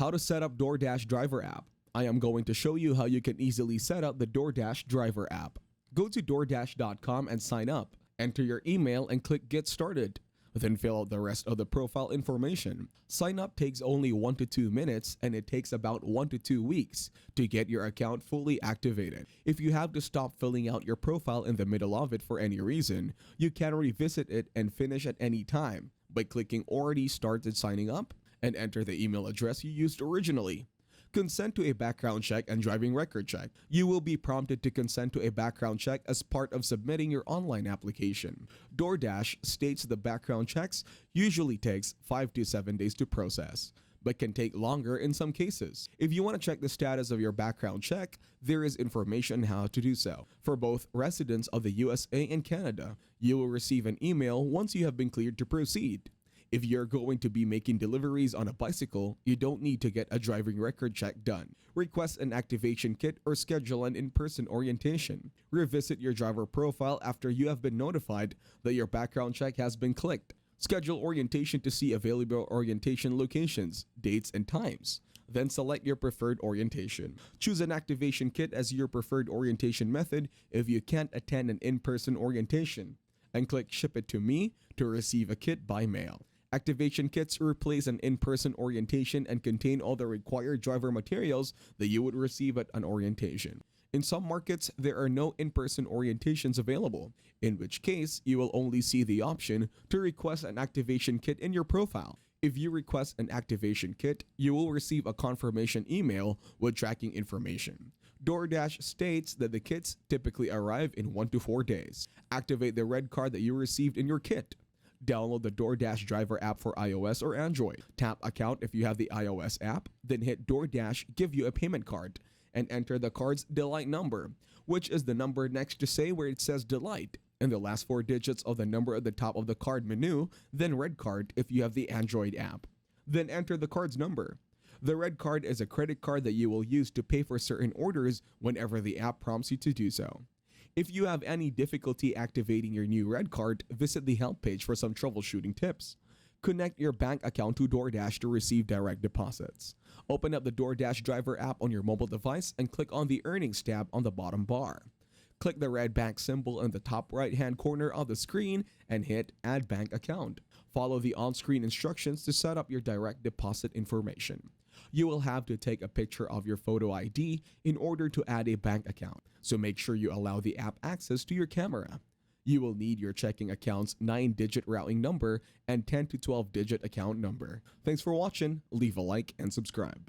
How to set up Doordash driver app. I am going to show you how you can easily set up the Doordash driver app. Go to doordash.com and sign up. Enter your email and click Get Started. Then fill out the rest of the profile information. Sign up takes only 1 to 2 minutes and it takes about 1 to 2 weeks to get your account fully activated. If you have to stop filling out your profile in the middle of it for any reason, you can revisit it and finish at any time by clicking Already Started Signing Up and enter the email address you used originally. Consent to a background check and driving record check. You will be prompted to consent to a background check as part of submitting your online application. Doordash states the background checks usually takes 5 to 7 days to process, but can take longer in some cases. If you want to check the status of your background check, there is information on how to do so. For both residents of the USA and Canada, you will receive an email once you have been cleared to proceed. If you're going to be making deliveries on a bicycle, you don't need to get a driving record check done. Request an activation kit or schedule an in-person orientation. Revisit your driver profile after you have been notified that your background check has been clicked. Schedule orientation to see available orientation locations, dates, and times. Then select your preferred orientation. Choose an activation kit as your preferred orientation method if you can't attend an in-person orientation, and click Ship it to me to receive a kit by mail. Activation kits replace an in-person orientation and contain all the required driver materials that you would receive at an orientation. In some markets, there are no in-person orientations available, in which case you will only see the option to request an activation kit in your profile. If you request an activation kit, you will receive a confirmation email with tracking information. Doordash states that the kits typically arrive in 1 to 4 days. Activate the red card that you received in your kit. Download the Doordash driver app for iOS or Android. Tap Account if you have the iOS app, then hit Doordash give you a payment card, and enter the card's Delight number, which is the number next to say where it says Delight, and the last 4 digits of the number at the top of the card menu, then red card if you have the Android app. Then enter the card's number. The red card is a credit card that you will use to pay for certain orders whenever the app prompts you to do so. If you have any difficulty activating your new red card, visit the help page for some troubleshooting tips. Connect your bank account to Doordash to receive direct deposits. Open up the Doordash driver app on your mobile device and click on the Earnings tab on the bottom bar. Click the red bank symbol in the top right-hand corner of the screen and hit Add Bank Account. Follow the on-screen instructions to set up your direct deposit information. You will have to take a picture of your photo ID in order to add a bank account, so make sure you allow the app access to your camera. You will need your checking account's 9-digit routing number and 10 to 12-digit account number. Thanks for watching, leave a like and subscribe.